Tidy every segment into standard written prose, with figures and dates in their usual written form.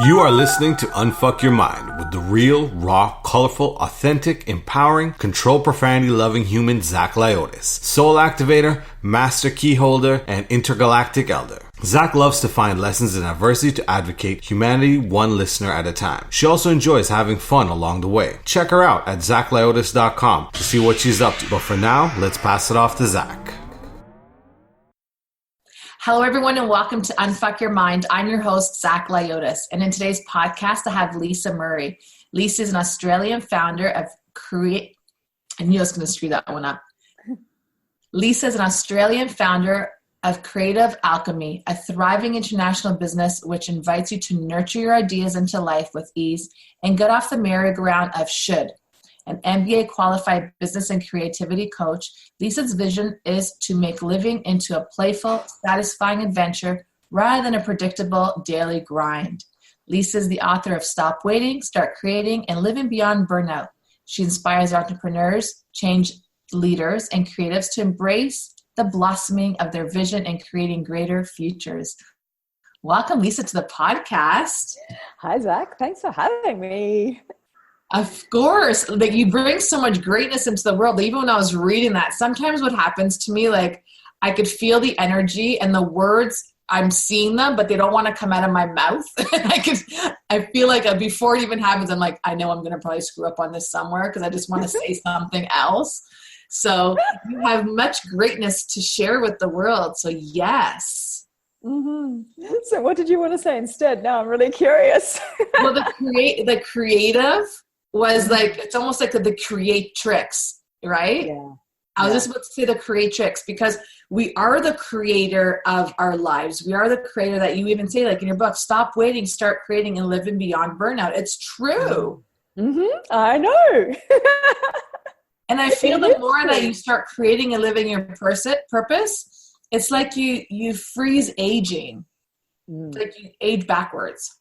You are listening to Unfuck Your Mind with the real, raw, colorful, authentic, empowering, control profanity-loving human Zach Lyotis, soul activator, master key holder, and intergalactic elder. Zach loves to find lessons in adversity to advocate humanity one listener at a time. She also enjoys having fun along the way. Check her out at zachlyotis.com to see what she's up to. But for now, let's pass it off to Zach. Hello, everyone, and welcome to Unfuck Your Mind. I'm your host, Zach Lyotis, and in today's podcast, I have Lisa Murray. Lisa is an Australian founder of I knew I was going to screw that one up. Lisa is an Australian founder of Creative Alchemi, a thriving international business which invites you to nurture your ideas into life with ease and get off the merry-go-round of should. An MBA qualified business and creativity coach, Lisa's vision is to make living into a playful, satisfying adventure rather than a predictable daily grind. Lisa is the author of Stop Waiting, Start Creating, and Living Beyond Burnout. She inspires entrepreneurs, change leaders, and creatives to embrace the blossoming of their vision and creating greater futures. Welcome, Lisa, to the podcast. Hi, Zach. Thanks for having me. Of course, like you bring so much greatness into the world. Even when I was reading that, sometimes what happens to me, like I could feel the energy and the words, I'm seeing them, but they don't want to come out of my mouth. I feel like before it even happens, I'm like, I know I'm going to probably screw up on this somewhere because I just want to say something else. So you have much greatness to share with the world. So yes. Mm-hmm. So what did you want to say instead? Now I'm really curious. Well, the creative was like, it's almost like the creatrix, right? Yeah. I was just about to say the creatrix because we are the creator of our lives. We are the creator that you even say, like in your book, Stop Waiting, Start Creating, and Living Beyond Burnout. It's true. Mm-hmm. I know. And I feel the more that you start creating and living your purpose, it's like you freeze aging. Like you age backwards.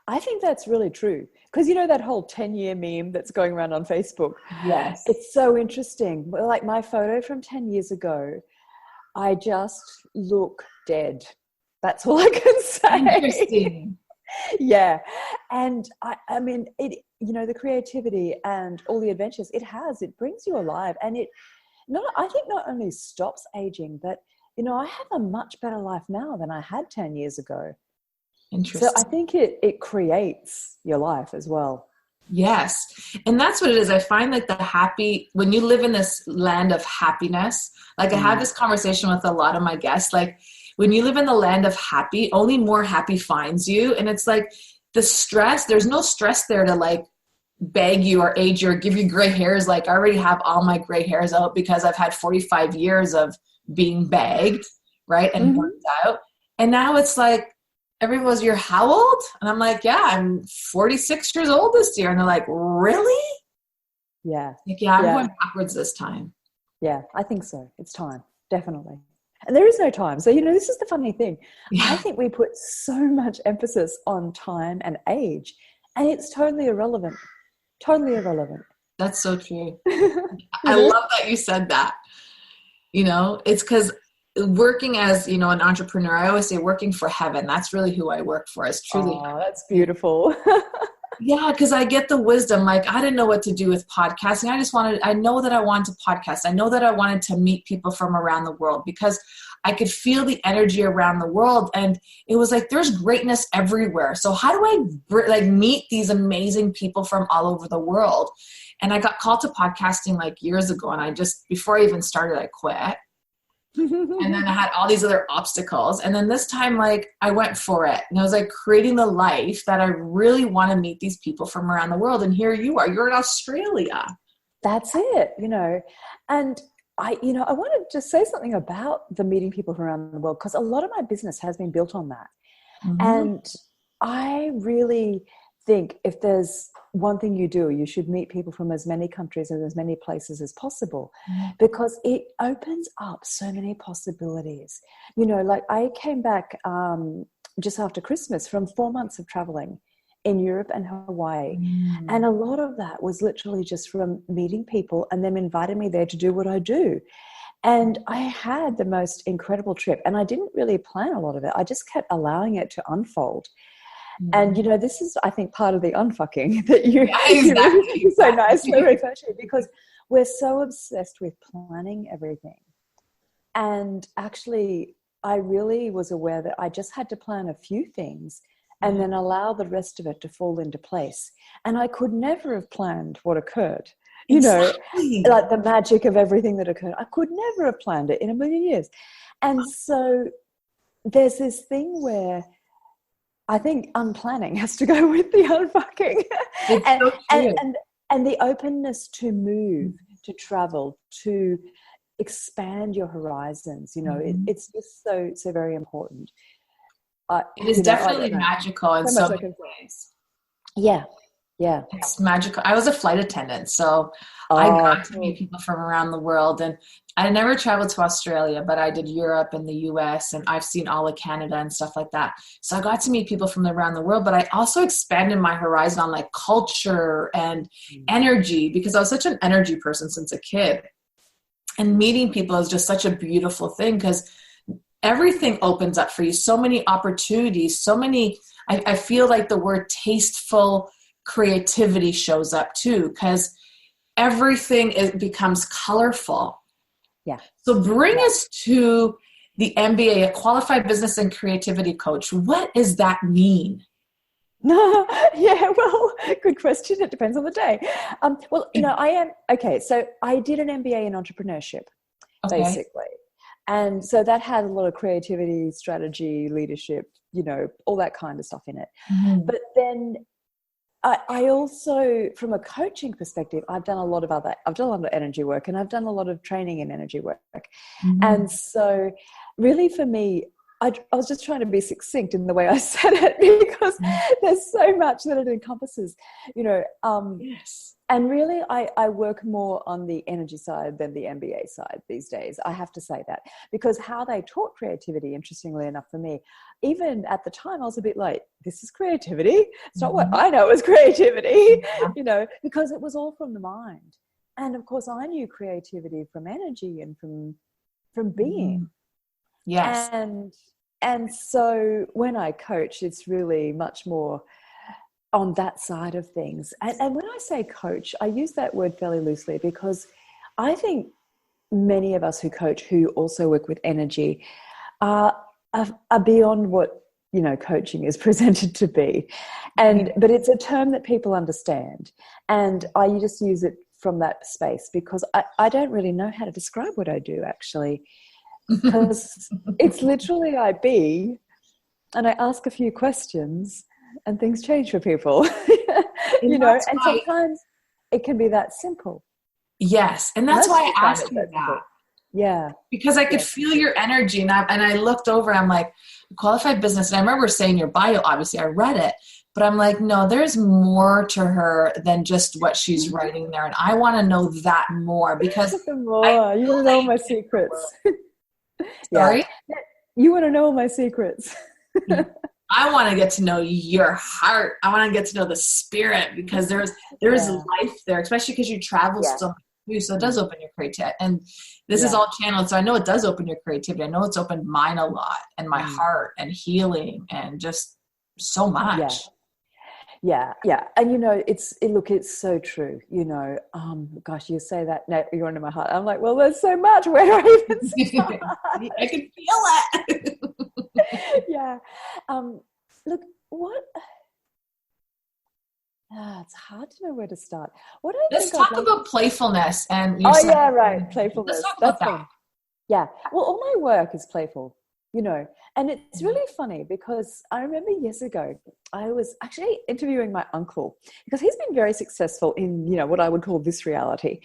I think that's really true. Because you know that whole 10-year meme that's going around on Facebook? Yes. It's so interesting. Well, like my photo from 10 years ago, I just look dead. That's all I can say. Interesting. Yeah. And I mean, the creativity and all the adventures it brings you alive. And I think not only stops aging, but, I have a much better life now than I had 10 years ago. Interesting. So I think it creates your life as well. Yes. And that's what it is. I find like when you live in this land of happiness, like I have this conversation with a lot of my guests, like when you live in the land of happy, only more happy finds you. And it's like the stress, there's no stress there to like beg you or age you or give you gray hairs. Like I already have all my gray hairs out because I've had 45 years of being begged, right? And burnt out. And now it's like, everyone goes, you're how old? And I'm like, yeah, I'm 46 years old this year. And they're like, really? Yeah. Like, yeah, I'm going backwards this time. Yeah, I think so. It's time. Definitely. And there is no time. So, this is the funny thing. Yeah. I think we put so much emphasis on time and age, and it's totally irrelevant. Totally irrelevant. That's so true. I love that you said that. It's because working as, an entrepreneur, I always say working for heaven. That's really who I work for. Is truly. Oh, that's beautiful. Yeah, because I get the wisdom. Like, I didn't know what to do with podcasting. I know that I wanted to podcast. I know that I wanted to meet people from around the world because I could feel the energy around the world. And it was like, there's greatness everywhere. So how do I meet these amazing people from all over the world? And I got called to podcasting like years ago. And before I even started, I quit. And then I had all these other obstacles. And then this time, like, I went for it. And I was like creating the life that I really want to meet these people from around the world. And here you are, you're in Australia. That's it, And I wanted to say something about the meeting people from around the world, because a lot of my business has been built on that. Mm-hmm. And I really think if there's one thing you do, you should meet people from as many countries and as many places as possible, because it opens up so many possibilities. Like I came back just after Christmas from 4 months of traveling in Europe and Hawaii. And a lot of that was literally just from meeting people and them inviting me there to do what I do. And I had the most incredible trip, and I didn't really plan a lot of it. I just kept allowing it to unfold. And, you know, this is, I think, part of the unfucking that you, exactly. you so nicely refer to, because we're so obsessed with planning everything. And actually, I really was aware that I just had to plan a few things and then allow the rest of it to fall into place. And I could never have planned what occurred. You know, like the magic of everything that occurred. I could never have planned it in a million years. And so there's this thing where I think unplanning has to go with the unfucking. and the openness to move, to travel, to expand your horizons. You know, it's just so very important. It is definitely magical in so many ways. Yeah. It's magical. I was a flight attendant, so I got to meet people from around the world. And I never traveled to Australia, but I did Europe and the US, and I've seen all of Canada and stuff like that. So I got to meet people from around the world, but I also expanded my horizon on like culture and energy, because I was such an energy person since a kid. And meeting people is just such a beautiful thing, because everything opens up for you. So many opportunities, so many, I feel like the word tasteful creativity shows up too, because everything becomes colorful. Yeah. So bring us to the MBA, a qualified business and creativity coach. What does that mean? Yeah, well, good question. It depends on the day. Well, you know, so I did an MBA in entrepreneurship, basically. And so that had a lot of creativity, strategy, leadership, you know, all that kind of stuff in it. But then I also, from a coaching perspective, I've done a lot of energy work, and I've done a lot of training in energy work. And so really for me, I was just trying to be succinct in the way I said it, because there's so much that it encompasses, you know. And really, I work more on the energy side than the MBA side these days. I have to say that, because how they taught creativity, interestingly enough for me, even at the time, I was a bit like, this is creativity. It's not what I know as creativity, you know, because it was all from the mind. And of course, I knew creativity from energy and from being. Yes. And so when I coach, it's really much more on that side of things. And when I say coach, I use that word fairly loosely, because I think many of us who coach, who also work with energy, are beyond what, you know, coaching is presented to be. But it's a term that people understand. And I just use it from that space, because I don't really know how to describe what I do, actually. Because it's literally I be, and I ask a few questions, and things change for people. You know, and sometimes it can be that simple. Yes, and that's why I asked you that. Yeah, because I could feel your energy, and I looked over. I'm like, qualified business, and I remember saying your bio. Obviously, I read it, but I'm like, no, there's more to her than just what she's writing there, and I want to know that more, because you want to know my secrets. Sorry, you want to know my secrets. I want to get to know your heart. I want to get to know the spirit, because there's life there, especially because you travel so much too. So it does open your creativity. And this is all channeled. So I know it does open your creativity. I know it's opened mine a lot, and my heart, and healing, and just so much. Yeah. And you know, it's so true. You know, gosh, you say that now, you're into my heart. I'm like, well, there's so much. Where do I even start? I can feel it. Yeah. Look, what? It's hard to know where to start. Let's talk about playfulness and. Right, playfulness. Let's talk about that. Yeah. Well, all my work is playful, you know, and it's really funny, because I remember years ago, I was actually interviewing my uncle, because he's been very successful in, you know, what I would call this reality.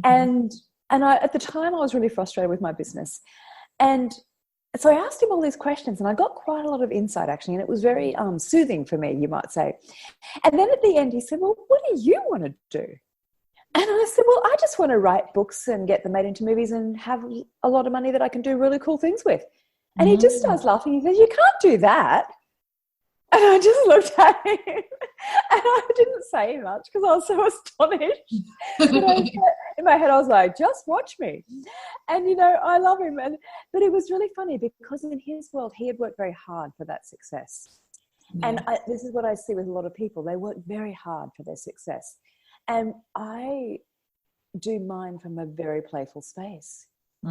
And at the time I was really frustrated with my business. And so I asked him all these questions, and I got quite a lot of insight, actually, and it was very soothing for me, you might say. And then at the end, he said, well, what do you want to do? And I said, well, I just want to write books and get them made into movies and have a lot of money that I can do really cool things with. And he just starts laughing. He says, you can't do that. And I just looked at him, and I didn't say much, because I was so astonished. In my head, I was like, just watch me. And, you know, I love him. But it was really funny, because in his world, he had worked very hard for that success. And this is what I see with a lot of people. They work very hard for their success. And I do mine from a very playful space.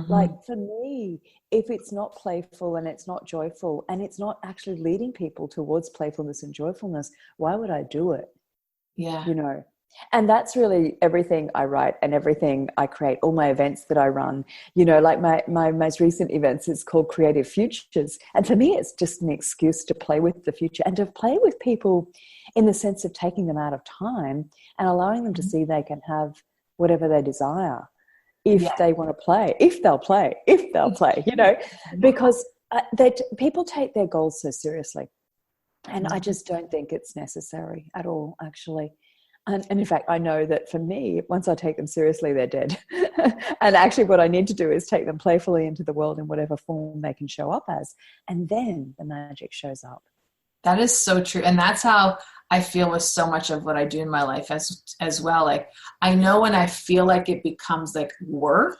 Like for me, if it's not playful and it's not joyful and it's not actually leading people towards playfulness and joyfulness, why would I do it? Yeah. You know, and that's really everything I write and everything I create, all my events that I run, you know, like my most recent events is called Creative Futures. And for me, it's just an excuse to play with the future and to play with people in the sense of taking them out of time and allowing them to see they can have whatever they desire. If they want to play, if they'll play, you know, because people take their goals so seriously. And I just don't think it's necessary at all, actually. And in fact, I know that for me, once I take them seriously, they're dead. And actually what I need to do is take them playfully into the world in whatever form they can show up as. And then the magic shows up. That is so true. And that's how I feel with so much of what I do in my life as well. Like, I know when I feel like it becomes like work,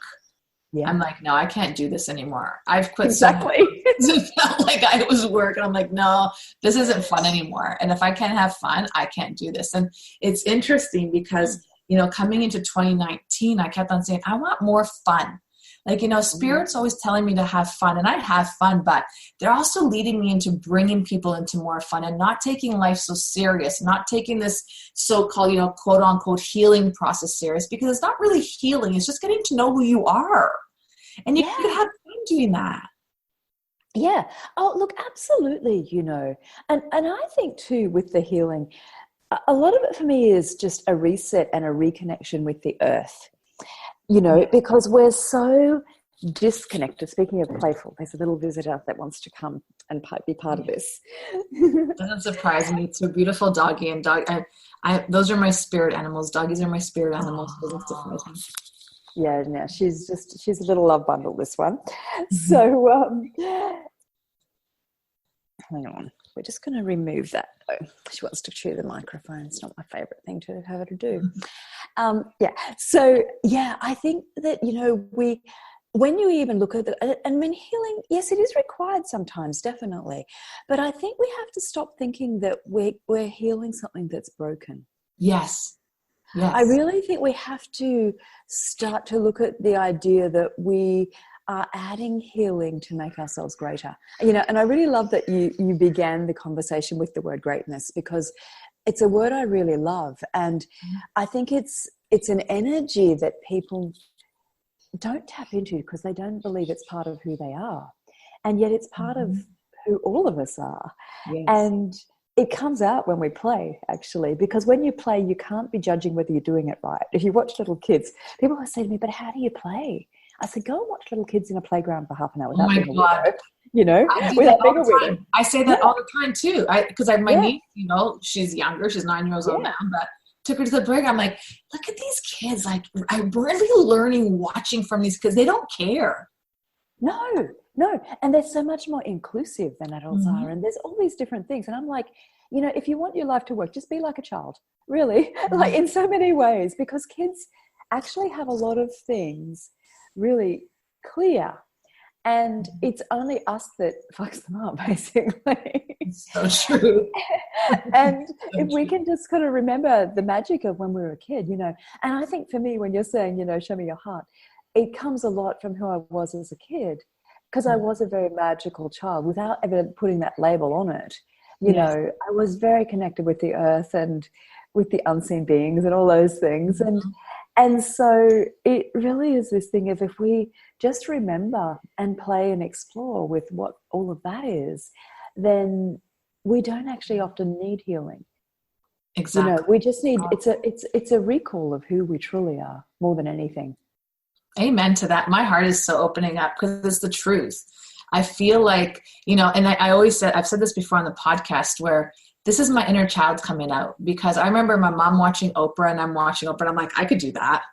I'm like, no, I can't do this anymore. I've quit. Exactly. It felt like I was work. And I'm like, no, this isn't fun anymore. And if I can't have fun, I can't do this. And it's interesting because, you know, coming into 2019, I kept on saying, I want more fun. Like, you know, Spirit's always telling me to have fun, and I have fun, but they're also leading me into bringing people into more fun and not taking life so serious, not taking this so-called, you know, quote unquote healing process serious, because it's not really healing. It's just getting to know who you are. And you can have fun doing that. Yeah. Oh, look, absolutely, you know. And I think too, with the healing, a lot of it for me is just a reset and a reconnection with the earth. You know, because we're so disconnected. Speaking of playful, there's a little visitor that wants to come and be part of this. Doesn't surprise me. It's a beautiful doggy, and those are my spirit animals. Doggies are my spirit animals. Doesn't surprise me. Yeah, no, she's a little love bundle, this one. So, hang on. We're just going to remove that, though. She wants to chew the microphone. It's not my favourite thing to have her to do. So, I think that, you know, when you even look at healing, yes, it is required sometimes, definitely. But I think we have to stop thinking that we're healing something that's broken. Yes. I really think we have to start to look at the idea that we are adding healing to make ourselves greater. You know, and I really love that you began the conversation with the word greatness, because it's a word I really love. And I think it's an energy that people don't tap into because they don't believe it's part of who they are. And yet it's part of who all of us are. Yes. And it comes out when we play, actually, because when you play, you can't be judging whether you're doing it right. If you watch little kids, people always say to me, but how do you play? I said, go and watch little kids in a playground for half an hour without being a weirdo, you know, without being a weirdo. I say that all the time too. Because my niece, you know, she's younger, she's 9 years old now, but took her to the playground. I'm like, look at these kids. Like, I'm really learning watching from these kids. They don't care. No. And they're so much more inclusive than adults are. And there's all these different things. And I'm like, you know, if you want your life to work, just be like a child, really, like in so many ways, because kids actually have a lot of things really clear. And it's only us that fucks them up, basically. So true. And if we can just kind of remember the magic of when we were a kid, you know, and I think for me, when you're saying, you know, show me your heart, it comes a lot from who I was as a kid, because I was a very magical child without ever putting that label on it. You know, I was very connected with the earth and with the unseen beings and all those things. And so it really is this thing of, if we just remember and play and explore with what all of that is, then we don't actually often need healing. Exactly. You know, we just need, it's a recall of who we truly are more than anything. Amen to that. My heart is so opening up because it's the truth. I feel like, you know, and I always said, I've said this before on the podcast, where this is my inner child coming out, because I remember my mom watching Oprah, and I'm watching Oprah, and I'm like, I could do that.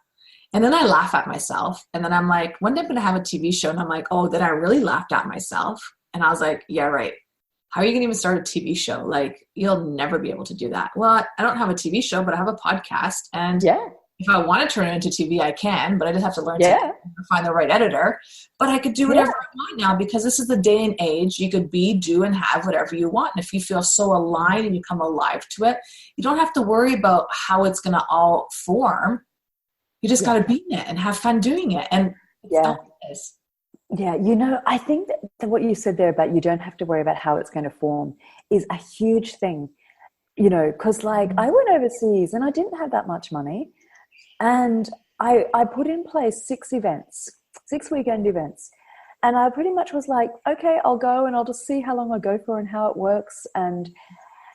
And then I laugh at myself. And then I'm like, one day I'm going to have a TV show. And I'm like, oh, then I really laughed at myself. And I was like, yeah, right. How are you going to even start a TV show? Like, you'll never be able to do that. Well, I don't have a TV show, but I have a podcast. And if I want to turn it into TV, I can, but I just have to learn Yeah. to find the right editor. But I could do whatever I want now, because this is the day and age. You could be, do, and have whatever you want. And if you feel so aligned and you come alive to it, you don't have to worry about how it's going to all form. You just got to be in it and have fun doing it. And it's Yeah, you know, I think that what you said there about you don't have to worry about how it's going to form is a huge thing, you know, because like I went overseas and I didn't have that much money, and I put in place 6 weekend events, and I pretty much was like, okay, I'll go and I'll just see how long I go for and how it works. And,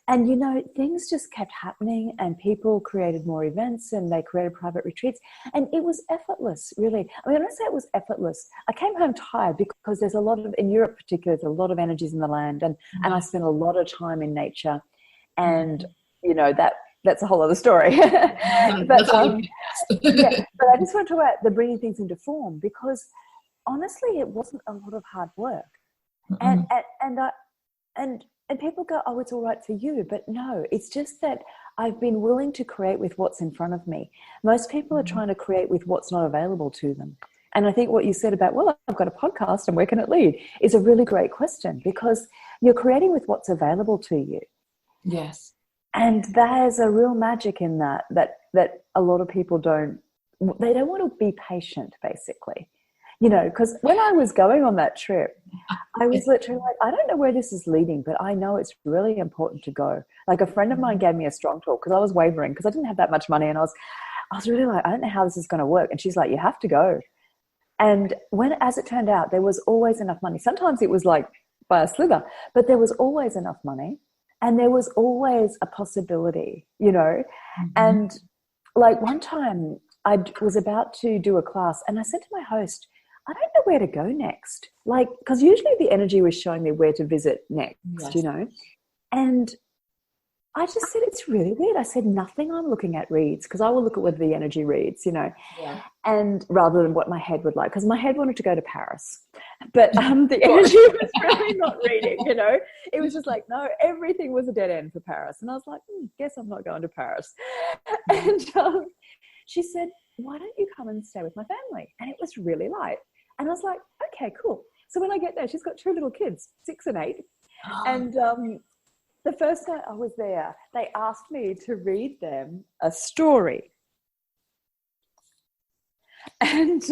you know, things just kept happening, and people created more events and they created private retreats, and it was effortless, really. I mean, I don't say it was effortless. I came home tired because there's a lot of, in Europe particularly, there's a lot of energies in the land, and I spent a lot of time in nature, and, you know, that's a whole other story. but I just want to talk about the bringing things into form, because honestly, it wasn't a lot of hard work. And people go, oh, it's all right for you. But no, it's just that I've been willing to create with what's in front of me. Most people are trying to create with what's not available to them. And I think what you said about, well, I've got a podcast and where can it lead, is a really great question, because you're creating with what's available to you. Yes. And there's a real magic in that a lot of people don't want to be patient, basically. You know, because when I was going on that trip, I was literally like, I don't know where this is leading, but I know it's really important to go. Like a friend of mine gave me a strong talk because I was wavering because I didn't have that much money, and I was really like, I don't know how this is going to work. And she's like, you have to go. And as it turned out, there was always enough money. Sometimes it was like by a slither, but there was always enough money, and there was always a possibility, you know. And like one time I was about to do a class, and I said to my host, I don't know where to go next. Like, because usually the energy was showing me where to visit next, you know. And I just said, it's really weird. I said, nothing I'm looking at reads, because I will look at whether the energy reads, you know, and rather than what my head would like, because my head wanted to go to Paris. But the energy was really not reading, you know. It was just like, no, everything was a dead end for Paris. And I was like, guess I'm not going to Paris. And she said, why don't you come and stay with my family? And it was really light. And I was like, okay, cool. So when I get there, she's got 2 little kids, 6 and 8. And the first night I was there, they asked me to read them a story. And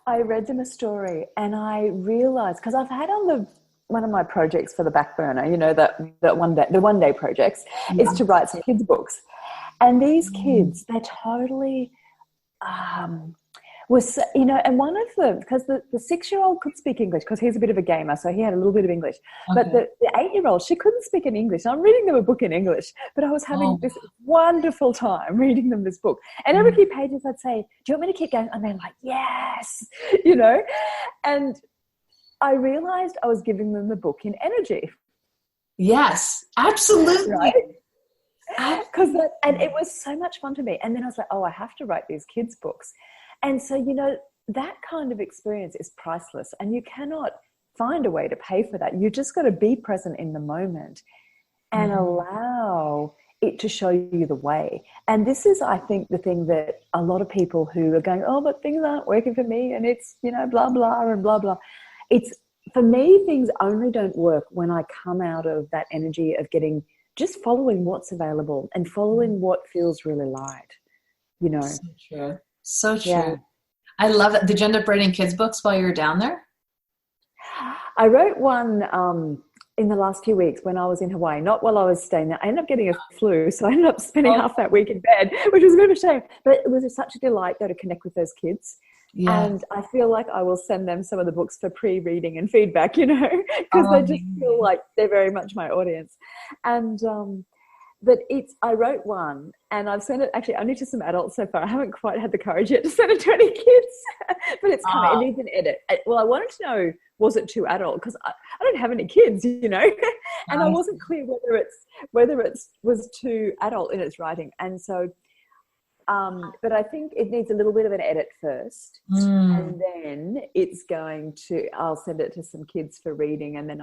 I read them a story, and I realized, because I've had on one of my projects for the back burner, you know, the one day projects, is to write some kids' books. And these kids, they're totally was, you know, and one of them, because the 6-year-old could speak English because he's a bit of a gamer, so he had a little bit of English. But the 8-year-old, she couldn't speak in English. And I'm reading them a book in English, but I was having this wonderful time reading them this book. And every few pages I'd say, do you want me to keep going? And they're like, yes, you know. And I realized I was giving them the book in energy. Yes, absolutely. Right? And it was so much fun to me. And then I was like, oh, I have to write these kids' books. And so, you know, that kind of experience is priceless, and you cannot find a way to pay for that. You just got to be present in the moment and allow it to show you the way. And this is, I think, the thing that a lot of people who are going, oh, but things aren't working for me, and it's, you know, blah, blah, and blah, blah. It's, for me, things only don't work when I come out of that energy of just following what's available and following what feels really light, you know. So true. So true. Yeah. I love it. Did you end up writing kids' books while you were down there? I wrote one in the last few weeks when I was in Hawaii, not while I was staying there. I ended up getting a flu, so I ended up spending half that week in bed, which was a bit of a shame. But it was such a delight, though, to connect with those kids. Yeah. And I feel like I will send them some of the books for pre-reading and feedback, you know, because they just feel like they're very much my audience. And but I wrote one, and I've sent it actually only to some adults so far. I haven't quite had the courage yet to send it to any kids, but it's coming. It needs an edit. Well, I wanted to know, was it too adult? Because I don't have any kids, you know, and I wasn't clear whether it was too adult in its writing. And so, but I think it needs a little bit of an edit first, and then I'll send it to some kids for reading, and then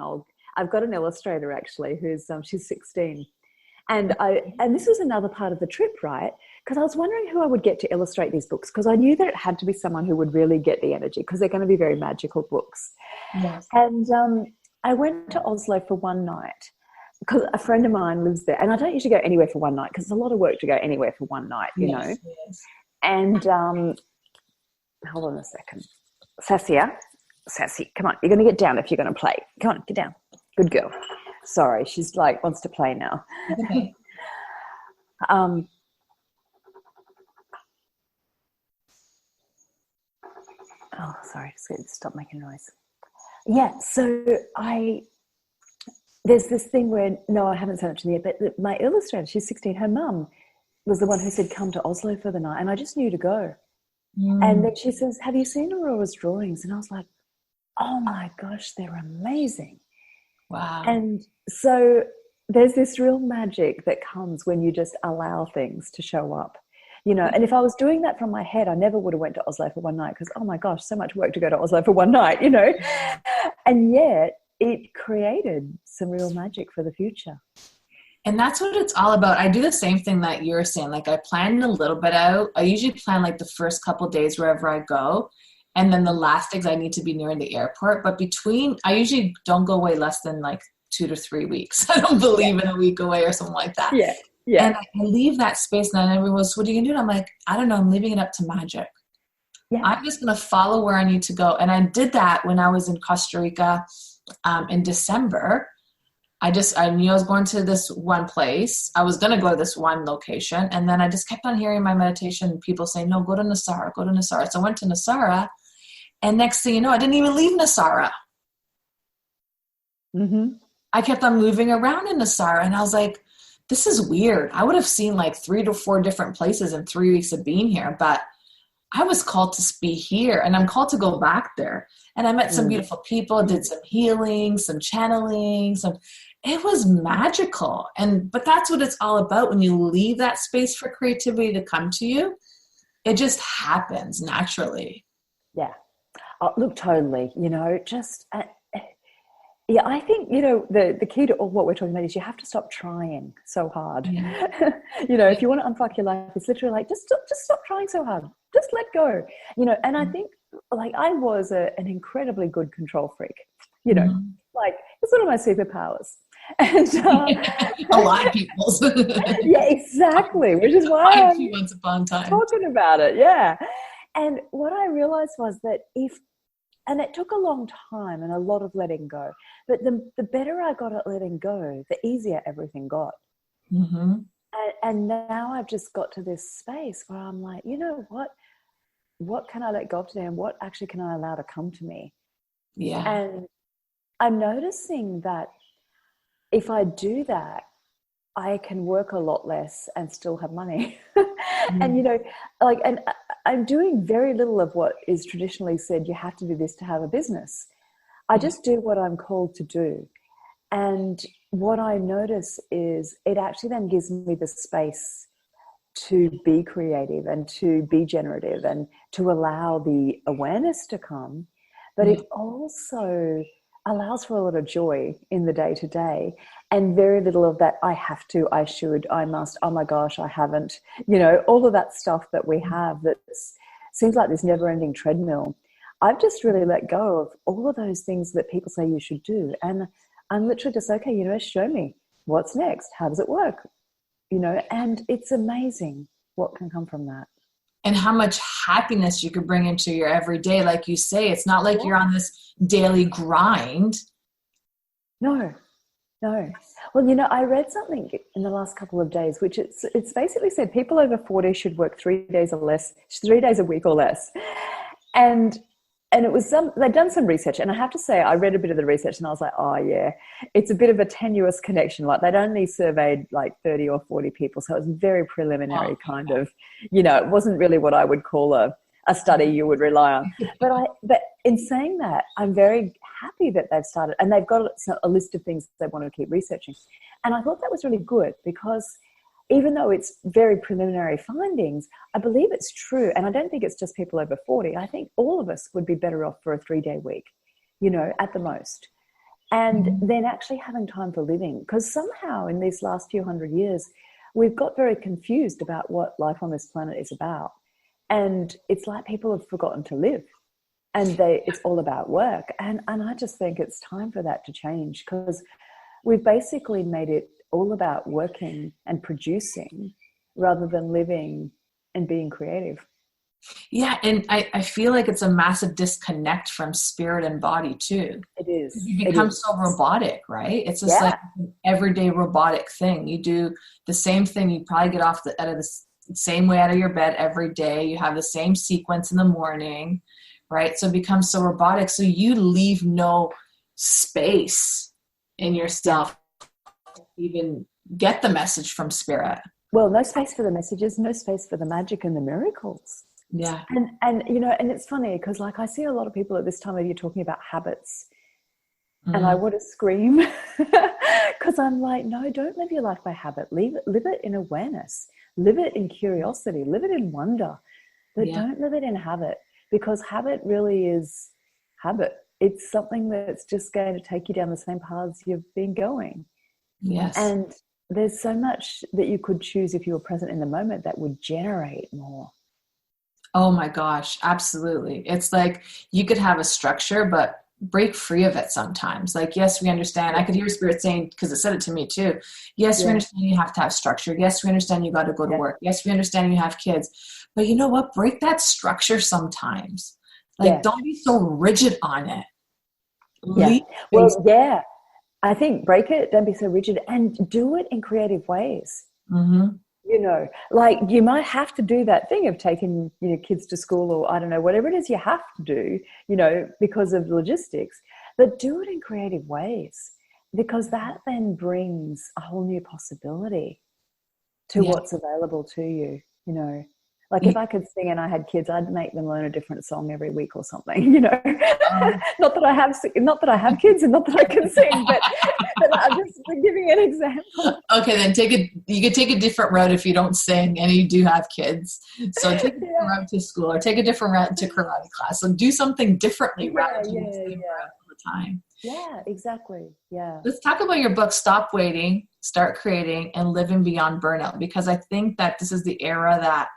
I've got an illustrator actually who's she's 16. And this was another part of the trip, right? because I was wondering who I would get to illustrate these books, because I knew that it had to be someone who would really get the energy, because they're going to be very magical books. Yes. And I went to Oslo for one night because a friend of mine lives there, and I don't usually go anywhere for one night because it's a lot of work to go anywhere for one night, you know. Yes. And hold on a second. Sassy, come on, you're going to get down if you're going to play. Come on, get down. Good girl. Sorry, she's like wants to play now. Okay. Oh, sorry, just going to stop making noise. Yeah, so there's this thing where, no, I haven't sent it to me yet, but my illustrator, she's 16, her mum was the one who said, come to Oslo for the night, and I just knew to go. And then she says, have you seen Aurora's drawings? And I was like, oh my gosh, they're amazing. Wow. And so there's this real magic that comes when you just allow things to show up, you know. And if I was doing that from my head, I never would have went to Oslo for one night, because, oh my gosh, so much work to go to Oslo for one night, you know. And yet it created some real magic for the future. And that's what it's all about. I do the same thing that you're saying. Like, I plan a little bit out. I usually plan like the first couple of days wherever I go. And then the last days I need to be near the airport. But I usually don't go away less than like 2 to 3 weeks. I don't believe in a week away or something like that. Yeah. Yeah. And I leave that space, and then everyone goes, what are you going to do? And I'm like, I don't know. I'm leaving it up to magic. Yeah. I'm just going to follow where I need to go. And I did that when I was in Costa Rica in December. I knew I was going to this one place. I was going to go to this one location. And then I just kept on hearing my meditation people saying, no, go to Nasara, go to Nasara. So I went to Nasara. And next thing you know, I didn't even leave Nasara. Mm-hmm. I kept on moving around in Nasara. And I was like, this is weird. I would have seen like 3 to 4 different places in 3 weeks of being here. But I was called to be here. And I'm called to go back there. And I met some beautiful people, did some healing, some channeling, it was magical. But that's what it's all about. When you leave that space for creativity to come to you, it just happens naturally. Yeah. Oh, look, totally, you know, just, yeah, I think, you know, the key to all what we're talking about is you have to stop trying so hard. Yeah. You know, if you want to unfuck your life, it's literally like, just stop trying so hard. Just let go, you know. And I think, like, I was an incredibly good control freak, you know, like it's one of my superpowers. And a lot of people's. Yeah, exactly. Which is why I'm once upon a time talking about it. Yeah. And what I realized was that and it took a long time and a lot of letting go, but the better I got at letting go, the easier everything got. Mm-hmm. And now I've just got to this space where I'm like, you know what can I let go of today, and what actually can I allow to come to me? Yeah. And I'm noticing that if I do that, I can work a lot less and still have money. And, you know, like, and I'm doing very little of what is traditionally said, you have to do this to have a business. I just do what I'm called to do. And what I notice is it actually then gives me the space to be creative and to be generative and to allow the awareness to come. But it also allows for a lot of joy in the day-to-day, and very little of that I have to, I should, I must, oh my gosh, I haven't, you know, all of that stuff that we have that seems like this never-ending treadmill. I've just really let go of all of those things that people say you should do, and I'm literally just, okay, you know, show me what's next, how does it work, you know. And it's amazing what can come from that. And how much happiness you could bring into your everyday. Like you say, it's not like you're on this daily grind. No. Well, you know, I read something in the last couple of days, which it's basically said people over 40 should work 3 days or less, 3 days a week or less. And it was they'd done some research, and I have to say, I read a bit of the research and I was like, oh yeah, it's a bit of a tenuous connection. Like, they'd only surveyed like 30 or 40 people. So it was very preliminary kind of, you know, it wasn't really what I would call a study you would rely on. But in saying that, I'm very happy that they've started, and they've got a list of things they want to keep researching. And I thought that was really good, because even though it's very preliminary findings, I believe it's true. And I don't think it's just people over 40. I think all of us would be better off for a 3-day week, you know, at the most. And then actually having time for living, because somehow in these last few hundred years, we've got very confused about what life on this planet is about. And it's like people have forgotten to live, and it's all about work. And I just think it's time for that to change, because we've basically made it all about working and producing rather than living and being creative. Yeah, and I feel like it's a massive disconnect from spirit and body too. It is. You become so robotic, right? It's just like an everyday robotic thing. You do the same thing. You probably get out of the same way out of your bed every day. You have the same sequence in the morning, right? So it becomes so robotic. So you leave no space in yourself to even get the message from spirit. Well, no space for the messages, no space for the magic and the miracles. Yeah. And you know, and it's funny because like I see a lot of people at this time of year talking about habits, and I want to scream because I'm like, no, don't live your life by habit. Live it in awareness, live it in curiosity, live it in wonder, but don't live it in habit, because habit really is habit. It's something that's just going to take you down the same paths you've been going. Yes. And there's so much that you could choose if you were present in the moment that would generate more. Oh my gosh, absolutely. It's like you could have a structure, but break free of it sometimes. Like, yes, we understand. I could hear spirit saying, because it said it to me too. Yes, we understand you have to have structure. Yes, we understand you got to go to work. Yes, we understand you have kids. But you know what? Break that structure sometimes. Like, don't be so rigid on it. I think break it, don't be so rigid, and do it in creative ways. Mm-hmm. You know, like you might have to do that thing of taking, you know, kids to school, or I don't know, whatever it is you have to do, you know, because of logistics, but do it in creative ways, because that then brings a whole new possibility to what's available to you, you know. Like if I could sing and I had kids, I'd make them learn a different song every week or something, you know. Not that I have kids and not that I can sing, but I'm just giving an example. Okay, then you could take a different route if you don't sing and you do have kids. So take a different route to school, or take a different route to karate class. So do something differently rather than the same route all the time. Yeah, exactly. Yeah. Let's talk about your book, Stop Waiting, Start Creating, and Living Beyond Burnout, because I think that this is the era that,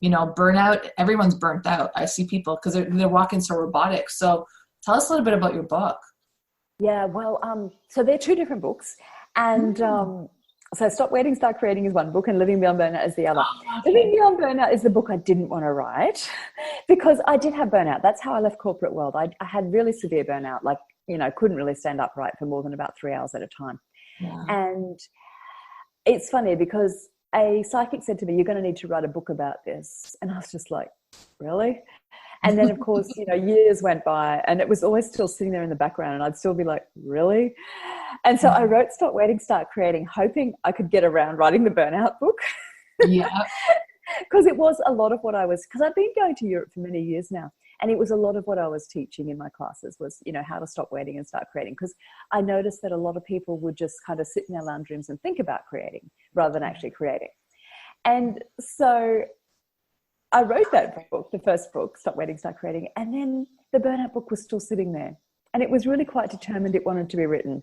you know, burnout, everyone's burnt out. I see people because they're walking so robotic. So tell us a little bit about your book. Yeah, well, so they're two different books. And so Stop Waiting, Start Creating is one book, and Living Beyond Burnout is the other. Oh, okay. Living Beyond Burnout is the book I didn't want to write because I did have burnout. That's how I left corporate world. I had really severe burnout, like, you know, couldn't really stand upright for more than about 3 hours at a time. Yeah. And it's funny because a psychic said to me, you're going to need to write a book about this. And I was just like, really? And then, of course, you know, years went by and it was always still sitting there in the background, and I'd still be like, really? And so I wrote Stop Waiting, Start Creating, hoping I could get around writing the burnout book. Yeah. Because it was a lot of what because I've been going to Europe for many years now. And it was a lot of what I was teaching in my classes was, you know, how to stop waiting and start creating. Because I noticed that a lot of people would just kind of sit in their lounge rooms and think about creating rather than actually creating. And so I wrote that book, the first book, Stop Waiting, Start Creating. And then the burnout book was still sitting there. And it was really quite determined it wanted to be written.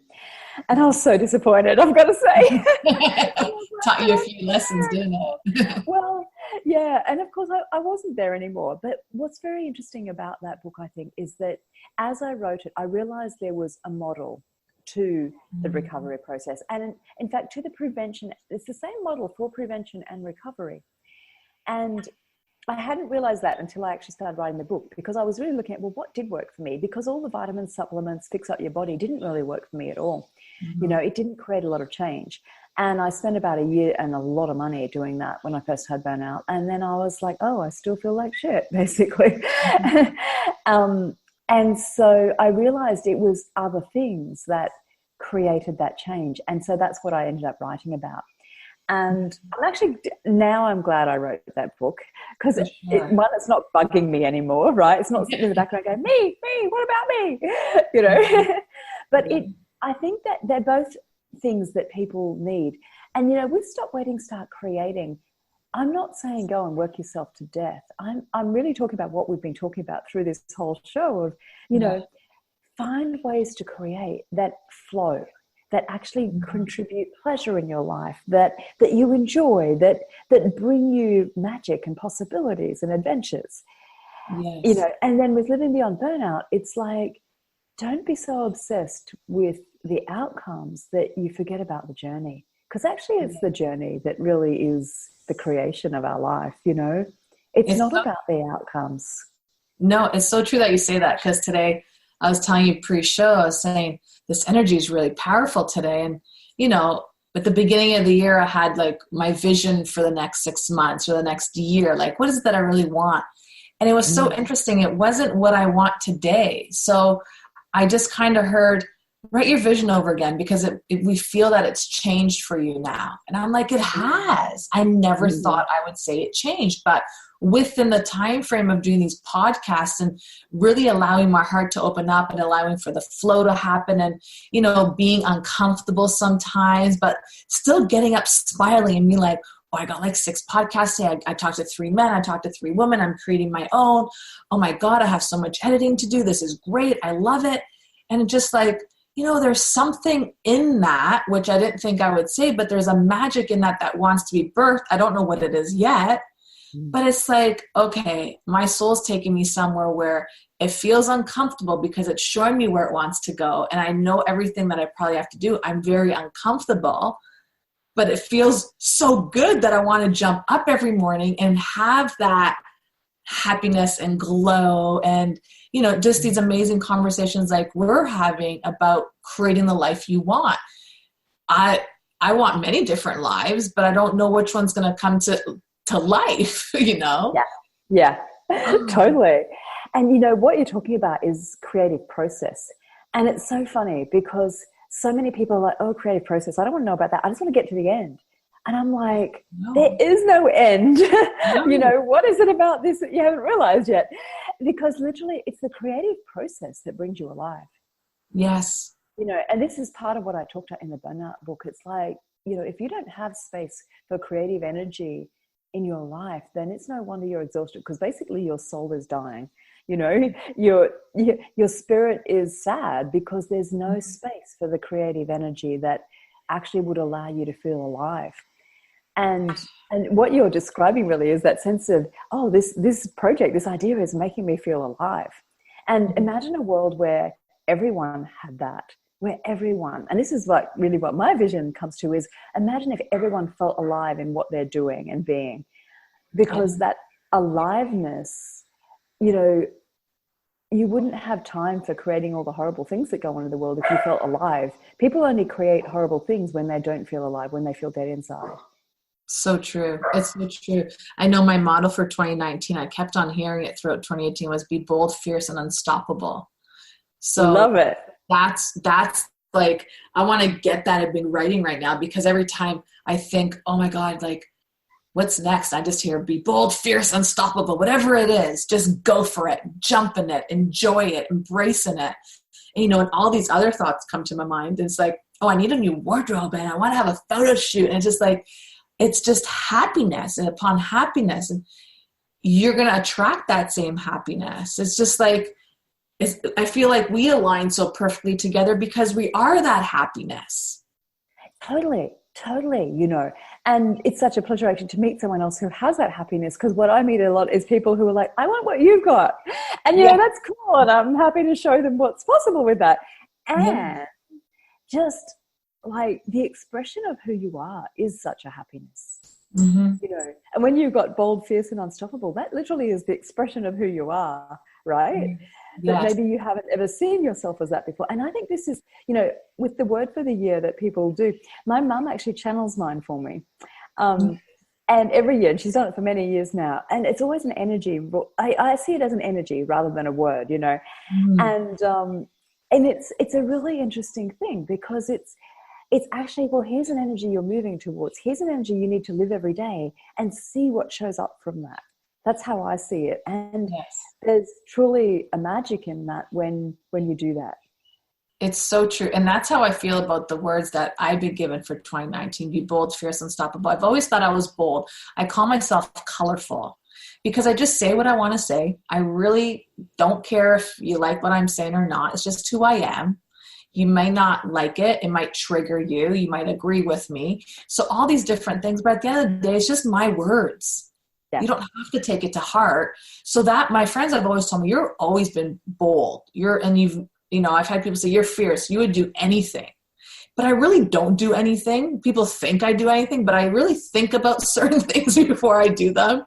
And I was so disappointed, I've got to say. Taught you a few lessons, didn't it? Well, yeah. And of course, I wasn't there anymore. But what's very interesting about that book, I think, is that as I wrote it, I realized there was a model to the recovery process. And in fact, to the prevention, it's the same model for prevention and recovery. And I hadn't realized that until I actually started writing the book, because I was really looking at, well, what did work for me? Because all the vitamin supplements, fix up your body, didn't really work for me at all. You know, it didn't create a lot of change. And I spent about a year and a lot of money doing that when I first had burnout. And then I was like, oh, I still feel like shit, basically. And so I realized it was other things that created that change. And so that's what I ended up writing about. And I'm glad I wrote that book, because it's not bugging me anymore, right? It's not sitting in the background going, me, what about me? You know, but I think that they're both things that people need. And, you know, with Stop Waiting, Start Creating, I'm not saying go and work yourself to death. I'm really talking about what we've been talking about through this whole show of, you know, find ways to create that flow, that actually contribute pleasure in your life, that you enjoy, that bring you magic and possibilities and adventures. Yes. You know, and then with living beyond burnout, it's like, don't be so obsessed with the outcomes that you forget about the journey. Because actually it's the journey that really is the creation of our life, you know. It's not about the outcomes. No, it's so true that you say that, because today I was telling you pre-show, I was saying this energy is really powerful today. And, you know, at the beginning of the year, I had like my vision for the next 6 months or the next year. Like, what is it that I really want? And it was so interesting. It wasn't what I want today. So I just kind of heard, write your vision over again, because we feel that it's changed for you now. And I'm like, it has. I never thought I would say it changed. But within the time frame of doing these podcasts and really allowing my heart to open up and allowing for the flow to happen, and, you know, being uncomfortable sometimes, but still getting up smiling and being like, oh, I got like 6 podcasts today. I talked to 3 men. I talked to 3 women. I'm creating my own. Oh my God, I have so much editing to do. This is great. I love it. And just like, you know, there's something in that, which I didn't think I would say, but there's a magic in that wants to be birthed. I don't know what it is yet, but it's like, okay, my soul's taking me somewhere where it feels uncomfortable because it's showing me where it wants to go. And I know everything that I probably have to do. I'm very uncomfortable, but it feels so good that I want to jump up every morning and have that happiness and glow, and, you know, just these amazing conversations like we're having about creating the life you want. I want many different lives, but I don't know which one's going to come to life, you know? Yeah, totally. And, you know, what you're talking about is creative process. And it's so funny because so many people are like, oh, creative process, I don't want to know about that. I just want to get to the end. And I'm like, there is no end. You know, what is it about this that you haven't realized yet? Because literally it's the creative process that brings you alive. Yes. You know, and this is part of what I talked about in the Burnout book. It's like, you know, if you don't have space for creative energy in your life, then it's no wonder you're exhausted, because basically your soul is dying. You know, your spirit is sad because there's no space for the creative energy that actually would allow you to feel alive. And what you're describing really is that sense of, oh, this project, this idea is making me feel alive. And imagine a world where everyone had that, where everyone, and this is like really what my vision comes to, is imagine if everyone felt alive in what they're doing and being, because that aliveness, you know, you wouldn't have time for creating all the horrible things that go on in the world if you felt alive. People only create horrible things when they don't feel alive, when they feel dead inside. So true. It's so true. I know my motto for 2019, I kept on hearing it throughout 2018, was be bold, fierce, and unstoppable. So love it. That's like, I want to get that. I've been writing right now, because every time I think, oh my God, like, what's next? I just hear be bold, fierce, unstoppable, whatever it is, just go for it, jump in it, enjoy it, embrace in it. And, you know, and all these other thoughts come to my mind. It's like, oh, I need a new wardrobe and I want to have a photo shoot. And it's just like, it's just happiness and upon happiness. And you're going to attract that same happiness. It's just like, I feel like we align so perfectly together because we are that happiness. Totally, you know. And it's such a pleasure actually to meet someone else who has that happiness, because what I meet a lot is people who are like, I want what you've got. And, you know, that's cool. And I'm happy to show them what's possible with that. And just like the expression of who you are is such a happiness. You know, and when you've got bold, fierce, and unstoppable, that literally is the expression of who you are, right? That maybe you haven't ever seen yourself as that before. And I think this is, you know, with the word for the year that people do, my mum actually channels mine for me. And every year, and she's done it for many years now, and it's always an energy. I see it as an energy rather than a word, you know. And it's a really interesting thing, because it's actually, well, here's an energy you're moving towards. Here's an energy you need to live every day, and see what shows up from that. That's how I see it. And there's truly a magic in that when you do that. It's so true. And that's how I feel about the words that I've been given for 2019. Be bold, fierce, unstoppable. I've always thought I was bold. I call myself colorful because I just say what I want to say. I really don't care if you like what I'm saying or not. It's just who I am. You may not like it. It might trigger you. You might agree with me. So all these different things, but at the end of the day, it's just my words. Yeah. You don't have to take it to heart. So that my friends have always told me, you're always been bold. I've had people say, you're fierce. You would do anything. But I really don't do anything. People think I do anything, but I really think about certain things before I do them.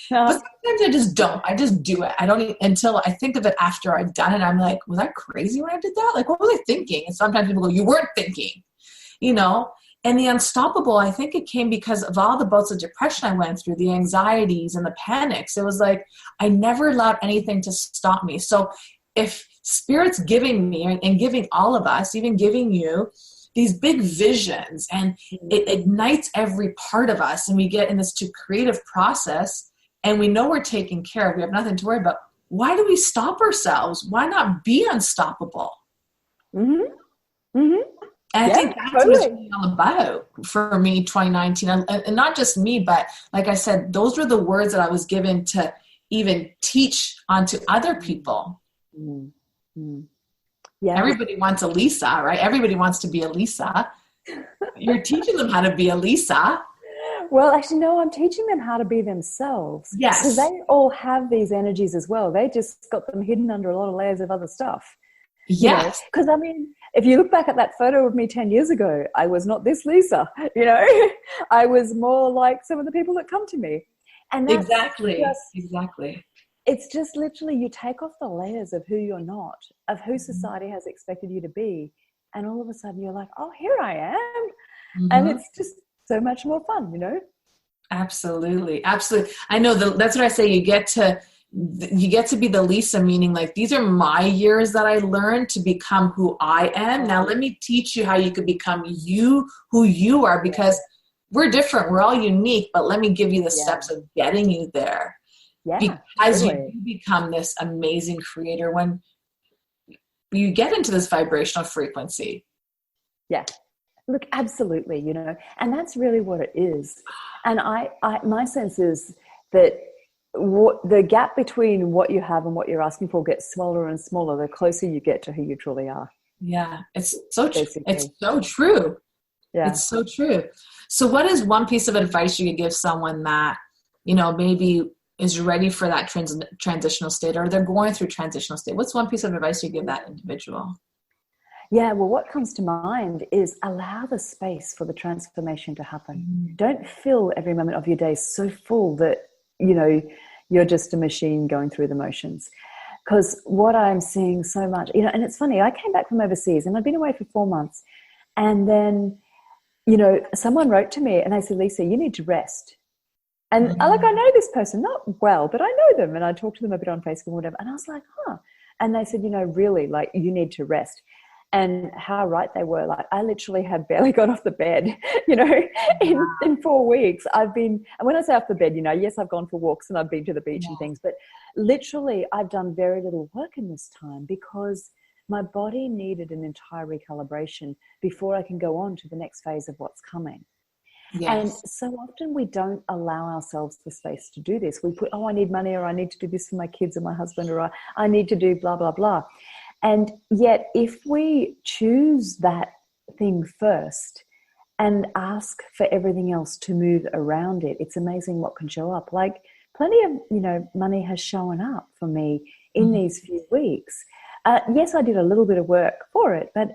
But sometimes I just don't. I just do it. I don't even, until I think of it after I've done it. I'm like, was I crazy when I did that? Like, what was I thinking? And sometimes people go, you weren't thinking, And the unstoppable, I think it came because of all the bouts of depression I went through, the anxieties and the panics. It was like, I never allowed anything to stop me. So if Spirit's giving me and giving all of us, even giving you, these big visions, and it ignites every part of us, and we get in this creative process, and we know we're taken care of. We have nothing to worry about. Why do we stop ourselves? Why not be unstoppable? Mm-hmm. Mm-hmm. And I think that's what it's really all about for me, 2019. And not just me, but like I said, those were the words that I was given to even teach onto other people. Mm-hmm. Yeah. Everybody wants a Lisa, right? Everybody wants to be a Lisa. You're teaching them how to be a Lisa. Well, actually, no, I'm teaching them how to be themselves. Yes. Because they all have these energies as well. They just got them hidden under a lot of layers of other stuff. Yes. Because, if you look back at that photo of me 10 years ago, I was not this Lisa, I was more like some of the people that come to me. And that's exactly. It's just literally you take off the layers of who you're not, of who society has expected you to be. And all of a sudden you're like, oh, here I am. Mm-hmm. And it's just so much more fun, Absolutely. Absolutely. I know that's what I say. You get to be the Lisa, meaning like, these are my years that I learned to become who I am. Now let me teach you how you could become who you are, because we're different. We're all unique, but let me give you the steps of getting you there. Yeah, because you become this amazing creator when you get into this vibrational frequency. Yeah. Look, absolutely, and that's really what it is. And my sense is that the gap between what you have and what you're asking for gets smaller and smaller the closer you get to who you truly are. Yeah, it's so it's so true. Yeah, it's so true. So what is one piece of advice you could give someone that maybe is ready for that transitional state, or they're going through transitional state? What's one piece of advice you give that individual? Yeah, well, what comes to mind is allow the space for the transformation to happen. Mm. Don't fill every moment of your day so full that, you're just a machine going through the motions. Because what I'm seeing so much, and it's funny, I came back from overseas and I'd been away for 4 months. And then, someone wrote to me and they said, Lisa, you need to rest. And I know this person, not well, but I know them. And I talked to them a bit on Facebook or whatever. And I was like, And they said, really, like, you need to rest. And how right they were. Like, I literally had barely got off the bed, in 4 weeks. And when I say off the bed, yes, I've gone for walks and I've been to the beach and things, but literally I've done very little work in this time because my body needed an entire recalibration before I can go on to the next phase of what's coming. Yes. And so often we don't allow ourselves the space to do this. We put, I need money, or I need to do this for my kids or my husband, or I need to do blah, blah, blah. And yet if we choose that thing first and ask for everything else to move around it, it's amazing what can show up. Like plenty of, money has shown up for me in these few weeks. Yes, I did a little bit of work for it, but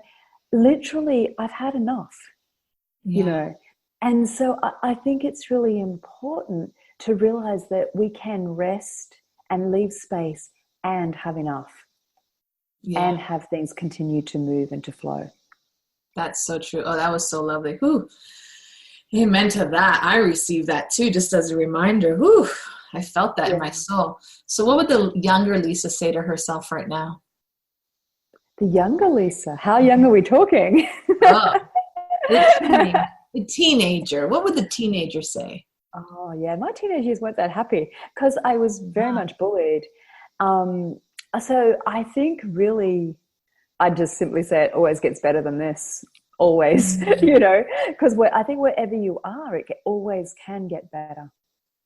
literally I've had enough, And so I think it's really important to realize that we can rest and leave space and have enough. Yeah. And have things continue to move and to flow. That's so true. Oh, that was so lovely. Whew. Amen to that. I received that too, just as a reminder. Whew. I felt that in my soul. So what would the younger Lisa say to herself right now? The younger Lisa? How young are we talking? The teenager. What would the teenager say? Oh, yeah. My teenage years weren't that happy because I was very much bullied. So I think really I'd just simply say it always gets better than this, always, because I think wherever you are, it always can get better.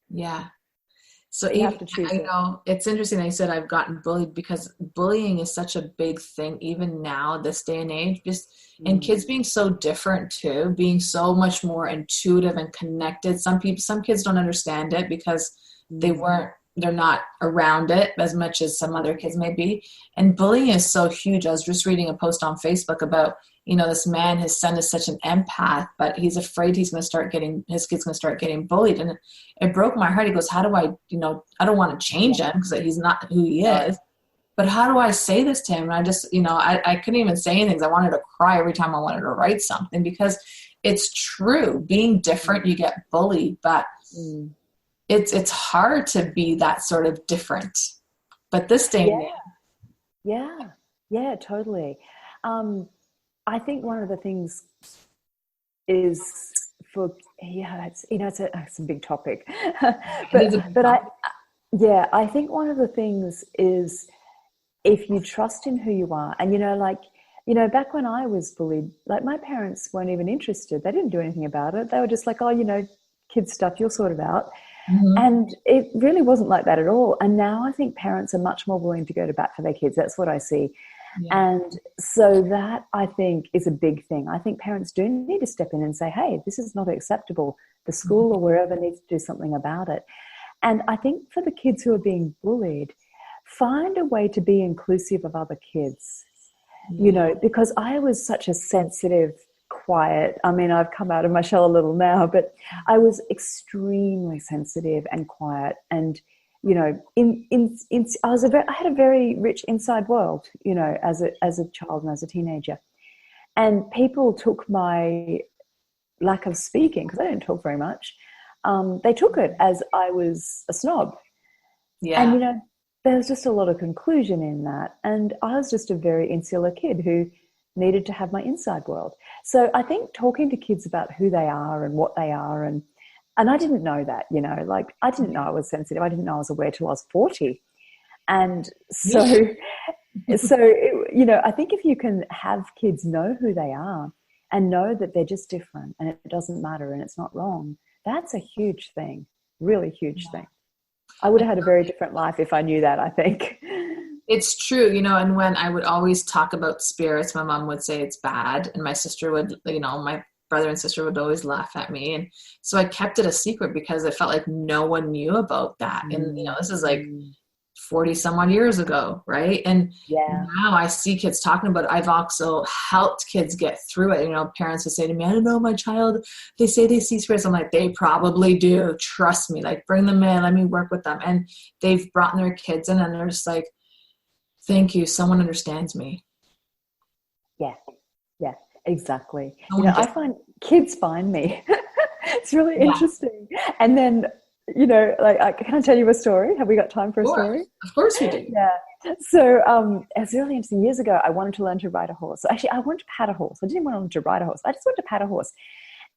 Yeah. So You even, have to choose I it. know it's interesting that you said I've gotten bullied, because bullying is such a big thing even now, this day and age, just and kids being so different too, being so much more intuitive and connected. Some kids don't understand it because they're not around it as much as some other kids may be. And bullying is so huge. I was just reading a post on Facebook about, this man, his son is such an empath, but he's afraid his kid's going to start getting bullied. And it broke my heart. He goes, how do I, I don't want to change him because he's not who he is, but how do I say this to him? And I just, I couldn't even say anything. I wanted to cry every time I wanted to write something, because it's true. Being different, you get bullied, but it's hard to be that sort of different. But this day and age. Yeah, totally. I think one of the things is it's a big topic, I think one of the things is, if you trust in who you are, and back when I was bullied, like, my parents weren't even interested. They didn't do anything about it. They were just like, oh, kid stuff, you'll sort it out. And it really wasn't like that at all. And now I think parents are much more willing to go to bat for their kids. That's what I see. Yeah. And so that, I think, is a big thing. I think parents do need to step in and say, hey, this is not acceptable. The school or wherever needs to do something about it. And I think for the kids who are being bullied, find a way to be inclusive of other kids, because I was such a sensitive, quiet, I've come out of my shell a little now, but I was extremely sensitive and quiet. And I had a very rich inside world, as a child and as a teenager. And people took my lack of speaking, because I didn't talk very much. They took it as I was a snob. Yeah. And, there was just a lot of conclusion in that. And I was just a very insular kid who needed to have my inside world. So I think talking to kids about who they are and what they are, and I didn't know that, I didn't know I was sensitive. I didn't know I was aware till I was 40. And so, I think if you can have kids know who they are and know that they're just different and it doesn't matter and it's not wrong, that's a huge thing, really huge thing. I would have had a very different life if I knew that, I think. It's true, and when I would always talk about spirits, my mom would say it's bad. And my sister would, my brother and sister would always laugh at me. And so I kept it a secret because I felt like no one knew about that. And, this is like 40 some odd years ago. Right. And now I see kids talking about it. I've also helped kids get through it. Parents would say to me, I don't know, my child, they say they see spirits. I'm like, they probably do. Trust me, like, bring them in, let me work with them. And they've brought their kids in and they're just like, thank you. Someone understands me. Yeah, exactly. I find kids find me. It's really interesting. And then, can I tell you a story? Have we got time for a story? Of course we do. Yeah. So it was really interesting. Years ago, I wanted to learn to ride a horse. Actually, I wanted to pat a horse. I didn't want to ride a horse. I just wanted to pat a horse.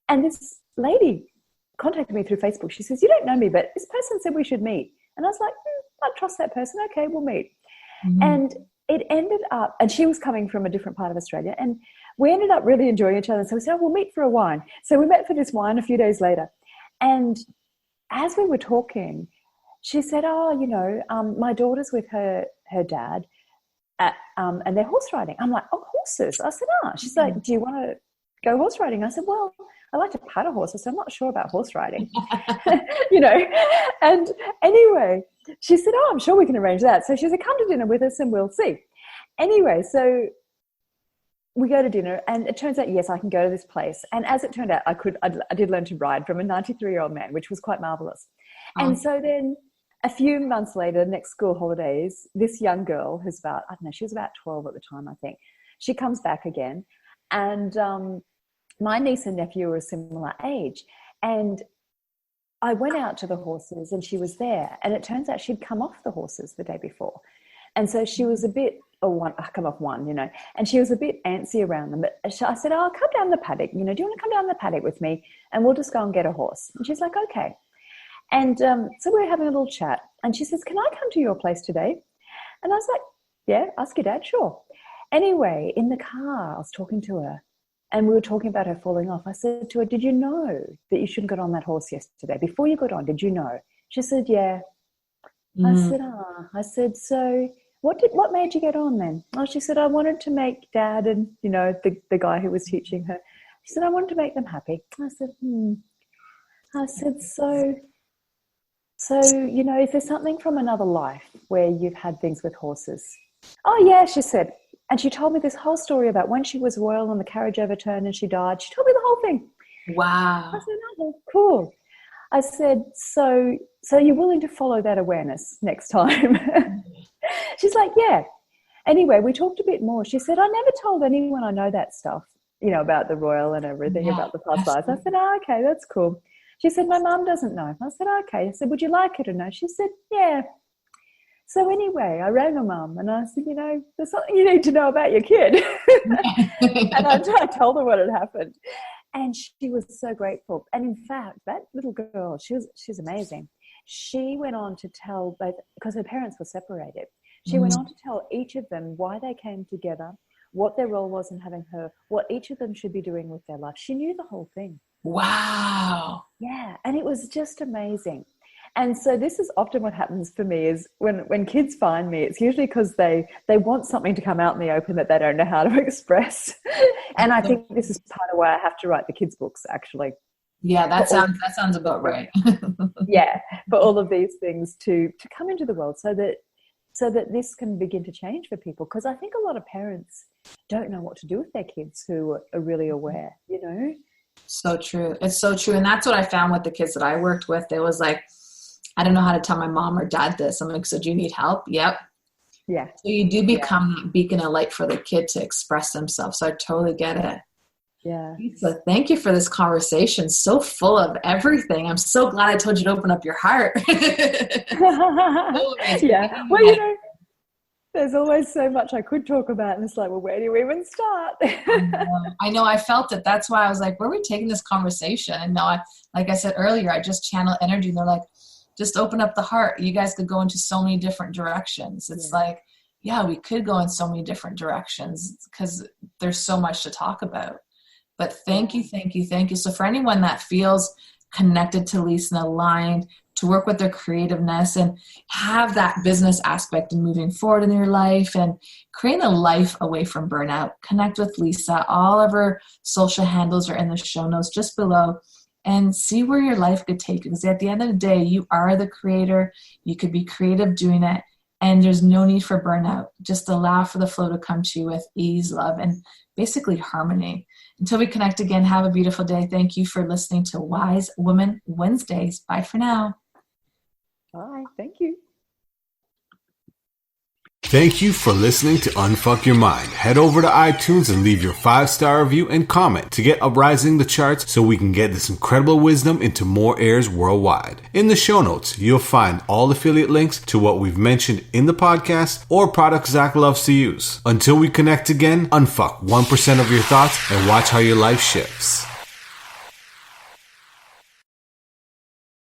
And this lady contacted me through Facebook. She says, you don't know me, but this person said we should meet. And I was like, I trust that person. Okay, we'll meet. And it ended up, and she was coming from a different part of Australia, and we ended up really enjoying each other. So we said, we'll meet for a wine. So we met for this wine a few days later. And as we were talking, she said, my daughter's with her dad and they're horse riding. I'm like, oh, horses? I said, She's like, do you want to go horse riding? I said, well, I like to pat a horse. I said, I'm not sure about horse riding, And anyway, she said, I'm sure we can arrange that. So she said, come to dinner with us and we'll see. Anyway, so we go to dinner and it turns out, yes, I can go to this place. And as it turned out, I did learn to ride from a 93-year-old man, which was quite marvelous. And so then a few months later, next school holidays, this young girl who's about, she was about 12 at the time, I think. She comes back again. And my niece and nephew were a similar age. And I went out to the horses and she was there. And it turns out she'd come off the horses the day before. And so she was a bit, come off one, and she was a bit antsy around them. But I said, come down the paddock. Do you want to come down the paddock with me? And we'll just go and get a horse. And she's like, okay. And so we were having a little chat. And she says, can I come to your place today? And I was like, yeah, ask your dad, sure. Anyway, in the car, I was talking to her. And we were talking about her falling off. I said to her, did you know that you shouldn't get on that horse yesterday? Before you got on, did you know? She said, yeah. I said, so what made you get on then? Oh, she said, I wanted to make Dad and, the guy who was teaching her, she said, I wanted to make them happy. I said, I said, so, is there something from another life where you've had things with horses? Oh, yeah, she said. And she told me this whole story about when she was royal and the carriage overturned and she died. She told me the whole thing. Wow. I said, oh, cool. I said, so you're willing to follow that awareness next time? She's like, yeah. Anyway, we talked a bit more. She said, I never told anyone I know that stuff, about the royal and everything, about the past lives. I said, oh, okay, that's cool. She said, my mum doesn't know. I said, okay. I said, would you like her to know? She said, yeah. So anyway, I rang her mum and I said, there's something you need to know about your kid. And I told her what had happened. And she was so grateful. And in fact, that little girl, she's amazing. She went on to tell both, because her parents were separated, she went on to tell each of them why they came together, what their role was in having her, what each of them should be doing with their life. She knew the whole thing. Wow. Yeah. And it was just amazing. And so this is often what happens for me is when kids find me, it's usually because they want something to come out in the open that they don't know how to express. And I think this is part of why I have to write the kids' books, actually. Yeah, that sounds about right. Yeah, for all of these things to come into the world so that this can begin to change for people. Because I think a lot of parents don't know what to do with their kids who are really aware, So true. It's so true. And that's what I found with the kids that I worked with. It was like, I don't know how to tell my mom or dad this. I'm like, so do you need help? Yep. Yeah. So you do become that beacon of light for the kid to express themselves. So I totally get it. Yeah. So thank you for this conversation. So full of everything. I'm so glad I told you to open up your heart. Yeah. Well, there's always so much I could talk about. And it's like, well, where do you even start? I know. I felt it. That's why I was like, where are we taking this conversation? And now, like I said earlier, I just channel energy. And they're like, just open up the heart. You guys could go into so many different directions. It's like, yeah, we could go in so many different directions because there's so much to talk about. But thank you. So for anyone that feels connected to Lisa and aligned to work with their creativeness and have that business aspect and moving forward in your life and creating a life away from burnout, connect with Lisa. All of her social handles are in the show notes just below. And see where your life could take you. Because at the end of the day, you are the creator. You could be creative doing it. And there's no need for burnout. Just allow for the flow to come to you with ease, love, and basically harmony. Until we connect again, have a beautiful day. Thank you for listening to Wise Woman Wednesdays. Bye for now. Bye. Thank you. Thank you for listening to Unfuck Your Mind. Head over to iTunes and leave your 5-star review and comment to get uprising the charts so we can get this incredible wisdom into more ears worldwide. In the show notes, you'll find all affiliate links to what we've mentioned in the podcast or products Zach loves to use. Until we connect again, unfuck 1% of your thoughts and watch how your life shifts.